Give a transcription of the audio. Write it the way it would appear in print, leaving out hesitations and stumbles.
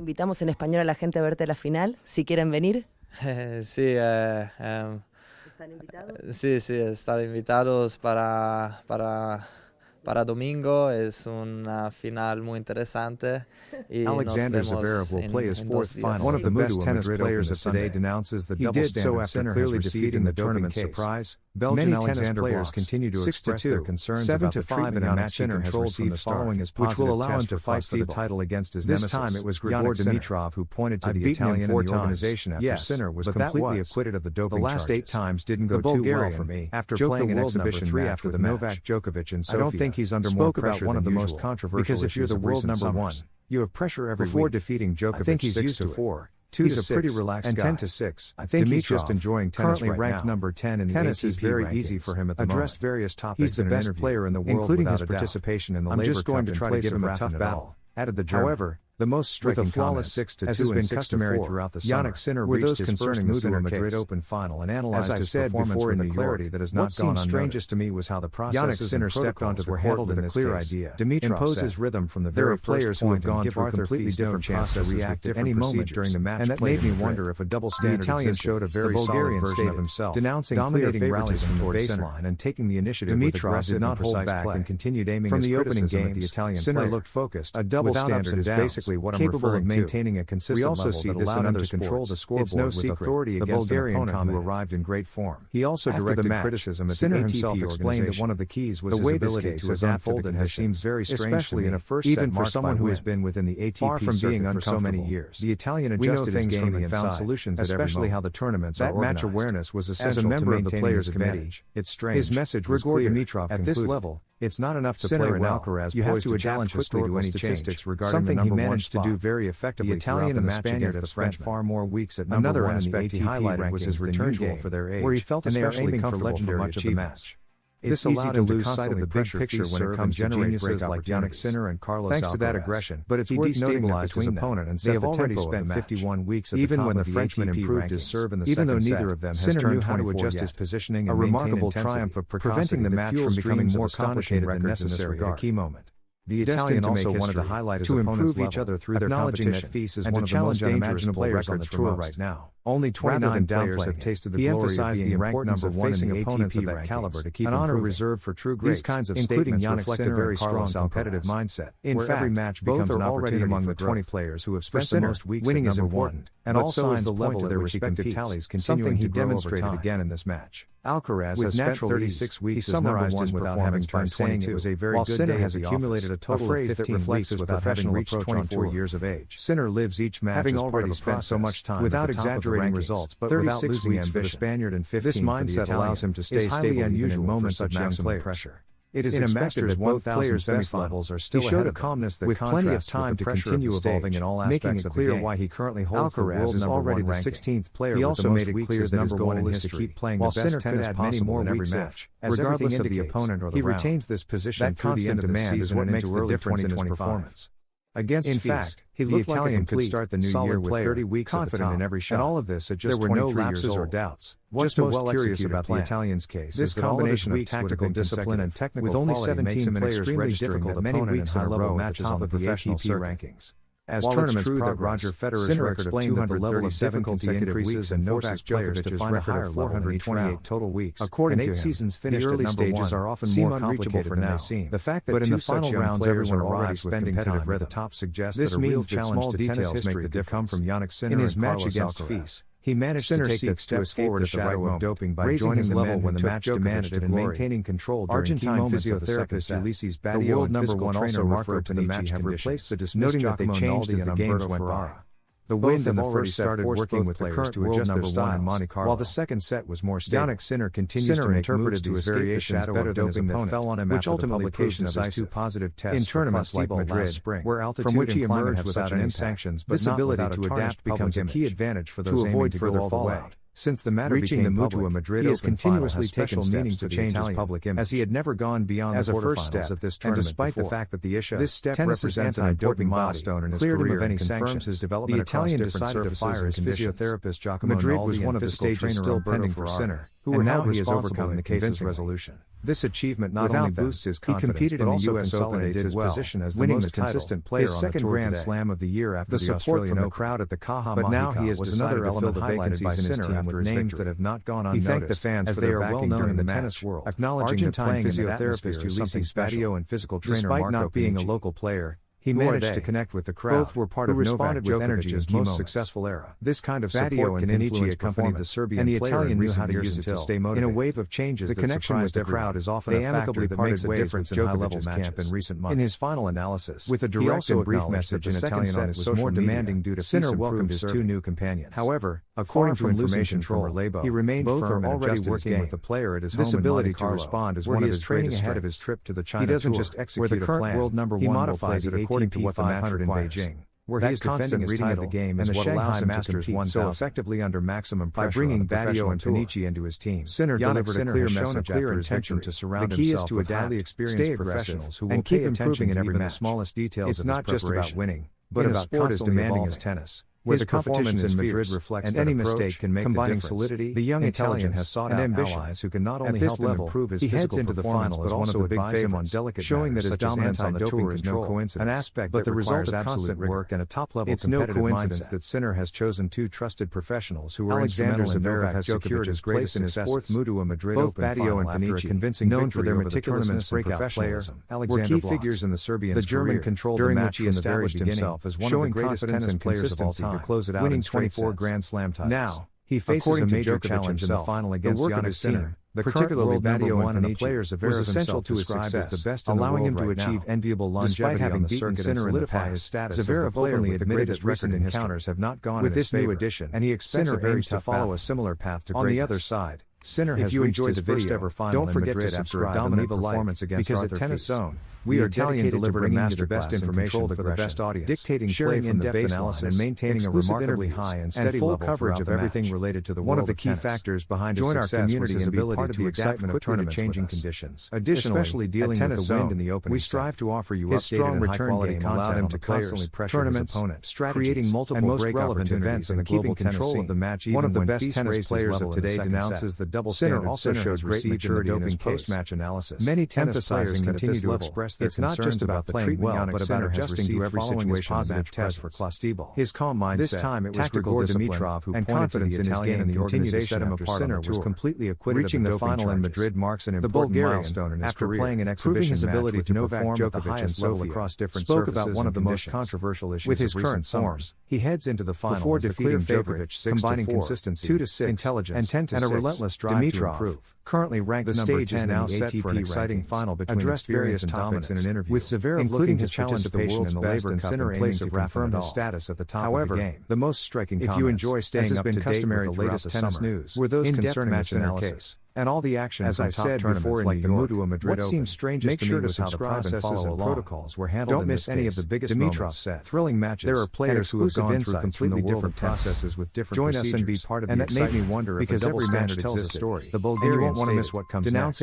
Invitamos en español a la gente a verte la final, si quieren venir. Sí, ¿Están invitados? sí, están invitados para domingo. Es una final muy interesante. Y Alexander nos vemos Zverev will play his en fourth 2 días. final. One of the best tennis players of today denounces the double standard Sinner clearly defeating the tournament surprise. Belgian tennis players continue to express their concerns about the treatment Jannik Sinner has received following his positive which will allow him to fight for the title against his nemesis. This time it was Grigor Dimitrov who pointed to the Italian in the organization after Sinner was completely acquitted of the doping charges. The last 8 times didn't go too well for me. After playing an exhibition 3 after the Novak Djokovic and Sofia, I don't think he's under more pressure one of the most controversial because if you're the world number 1, you have pressure every week. Before defeating Djokovic, I think he's used to 4. 2 he's to 6, a pretty relaxed and guy. 10 to 6. I think Dimitrov, he's just enjoying tennis currently right ranked now. Number 10 in the tennis ATP is very rankings. Easy for him at the addressed moment. Various topics he's the best interview, player in the world including his participation in the Labour Cup. I'm just going to try to give him a tough battle. Added the German. However, the most striking with a flawless 6-2 as has been customary throughout the summer. Jannik Sinner were those concerning the Mutua Madrid Open final and analyzed his performance with a clarity that has not gone unnoticed. What seemed strangest to me was how the processes and protocols were handled with a clear idea. Dimitrov impose his rhythm from the very players who had gone through a completely different chance to react at any moment during the match, and that made me wonder if a double standard Italian showed a very Bulgarian version of himself, denouncing dominating rallies from the baseline and taking the initiative. Dimitrov did not hold back and continued aiming from the opening game. The Italian Sinner looked focused. A double standard is basically what I'm referring to. Maintaining a consistent level that allowed him to control the scoreboard it's no with secret. Authority the against Bulgarian an opponent who arrived in great form. He also directed criticism at Sinner the ATP himself explained that one of the keys was the way his ability to adapt to the has seemed very strange especially in a first set even for someone who has been within the ATP far from being for so many years. The Italian adjusted his game and found solutions especially how the tournaments are organized. That match awareness was essential as a member of the players' committee. It's strange. His message was clear. Dimitrov at this level. It's not enough to play well. Alcaraz you have to adapt quickly to any statistics regarding something the he managed to do very effectively. The Italian and the Spaniard have spent far more weeks at number 1 aspect he highlighted was his return game for their age, where he felt especially comfortable for much of the match. This allowed him to lose sight of the big picture when it comes to geniuses like Jannik Sinner and Carlos Alcaraz. Thanks to that aggression, but it's worth noting that his opponent and they have already spent 51 weeks at the top of the ATP rankings. Even when the Frenchman improved his serve in the second set, even though neither of them has Sinner knew how to adjust his positioning and maintain intensity, a remarkable triumph of preventing the match from becoming more complicated than necessary at a key moment. The Italian also wanted to highlight his opponent's level, improve each other through their competition, that FIS is one of the most unimaginable players on the tour right now. Only 29 players have tasted the glory of being ranked number 1 facing opponents of that caliber to keep an honor reserved for true greats. These kinds of statements reflect a very strong competitive mindset. In fact, every match both are already among the 20 players who have spent the most weeks winning is important, and all signs the level of their respective tallies continuing to grow over time. Again in this match. Alcaraz has spent 36 weeks as number 1 without having by saying it was a very good day has accumulated a total of 15 weeks without having reached 24 years of age. Sinner lives each match having already spent so much time without exaggerating results, but without losing ambition. For the Spaniard and 15 this mindset allows him to stay stable even in moments of maximum pressure. It is expected that both players' best levels are still ahead of calmness that with plenty of time to continue evolving in all aspects making it clear why he currently holds the world is already the 16th player. He also made it clear that his goal is to keep playing the best tennis possible in every match, regardless of the opponent or the round. He retains this position through the end of the season what makes the difference in his performance. Against in fact, he looked the Italian could start the new year with 30 weeks confident in every shot. And all of this at just there were no lapses or doubts. What's most curious about the Italian's case this is that combination of tactical discipline and technical with only 17 players registering that many weeks in a row matches on the professional rankings. As tournaments progress, Roger Federer's record of 237 consecutive weeks and Novak Djokovic's record of 428 total weeks. According to him, 8 seasons finished the early stages are often more complicated than they seem. The fact that in the final rounds everyone arrives with competitive at the top suggests that a real challenge to tennis history could come from Jannik Sinner in his match against FIS. He managed to take that step forward at the shadow of doping by raising his level when the match demanded it and maintaining control during Argentine key physiotherapist Ulysses Badio and physical trainer Marco to the match have replaced the dismissed Giacomo Naldi as the games went by. The wind in the first set started working with players to adjust their style in Monte Carlo, while the second set was more stable. Jannik Sinner continues to make moves to escape the shadow of doping that fell on him which ultimately proved decisive. Positive tests in tournaments like Madrid, where altitude from which he emerged without any sanctions, but this ability to adapt becomes a key advantage for those aiming to further fallout. Since the matter reaching the Mutua Madrid Open, he has continuously taken steps to change his public image, as he had never gone beyond the quarterfinals at this tournament. And despite the fact that this step represents an anti-doping milestone in his career of any sanctions, his development the Italian decided to fire his physiotherapist Giacomo Madrid was one of the stages still pending for Sinner. who were now he has overcome the case's resolution. This achievement not only boosts his confidence but also consolidates his position as the most consistent player on the tour today. His second Grand Slam of the year after the support from the crowd at the Caja But now he has another element highlighted by Sinner after names that have not gone unnoticed. He thanked the fans as they are well known in the tennis world, acknowledging Argentine physiotherapist Ulysses Patio and physical trainer Marco not being a local player. He managed to connect with the crowd, both were part of Novak Djokovic's most successful era. This kind of support can influence accompanied the Serbian and the Italian knew how to use it to stay motivated. In a wave of changes, the connection with the crowd is often a factor that makes a difference in high-level matchup in recent months. In his final analysis, with a direct and brief message in Italian on his social media, due to Sinner welcomed his two new companions. However, according to information from Relebo, he remained firm and already working with the player at his home. This ability to respond is one of his training ahead of his trip to the China Tour. He doesn't just execute a plan, he modifies it according to what the match in Beijing, where he is defending his title, of the game is what allows him Masters to compete so effectively under maximum pressure by bringing Baggio and Panici into his team. Sinner delivered a clear message after his victory to surround himself with highly experienced professionals who will pay attention in every match. Smallest details. It's not just about winning, but about constantly demanding his tennis. Where the competition in Madrid reflects that any mistake can make the difference. Solidity, the young Italian has sought out allies who can not only help him improve his physical performance but also advise him on delicate showing that his dominance on the tour is no coincidence, an aspect but the result of constant work and a top-level competitive mindset. That Sinner has chosen two trusted professionals who were instrumental in Novak has secured his place in his fourth Mutua Madrid Open final after a convincing known for their meticulousness and professionalism. Were key figures in the Serbian's career, during which he established himself as one of the greatest tennis players of all time. To close it out, winning 24 Grand Slam titles. Now, he faces a major challenge in the final against Jannik Sinner. The particularly Baggio and the players zverev was essential to his success, the best allowing him to achieve enviable longevity on the circuit and solidify his status. Zverev openly admitted his recent encounters have not gone with this new addition, and he expects Sinner to follow a similar path to greatness. On the other side, Sinner has reached his first ever final in Madrid after a dominant performance against Arthur Tennis Zone. We are Italian delivered a masterclass in information for the best audience, dictating sharing in-depth analysis and maintaining a remarkably high and steady full coverage of everything related to the world of tennis. One of the key factors behind his success was his ability to adapt quickly to changing conditions. Additionally, especially dealing with the wind in the opening, we strive to offer you his strong return game allowed him to constantly pressure his opponent, creating multiple break opportunities and keeping control of the match. One of the best tennis players of today denounces the double standard. Sinner also showed great maturity in his post-match analysis. Many tennis players continue to express their concerns about playing well, but about adjusting to every situation positive test for Klostebol. His calm mindset, this time it was Grigor Dimitrov who confidence in his game and the organization after Sinner was completely acquitted. Reaching the final in Madrid marks an important milestone in his career, playing an exhibition his ability to perform at the highest level across different surfaces. Spoke about one of the most controversial issues with his current forms. He heads into the final before defeating Djokovic, combining consistency, 2-6, intelligence, and a relentless drive to improve. Currently ranked number 10 now set for an exciting final between addressed various topics in an interview, with zverev including his participation in the Labour Cup and place of reaffirmed his status at the top of the game. The most striking comments, if you enjoy staying up to date with the latest tennis news, were those concerning match analysis and all the action. As I said before, like the Mutua Madrid Open, what seems strangest to me was how the processes and protocols were handled. Don't miss any of the biggest moments. Thrilling matches. There are players who have gone through completely different processes with different procedures. Join us and be part of the excitement, and that made me wonder if because every match tells a story. The Bulgarian won't want to miss what comes next.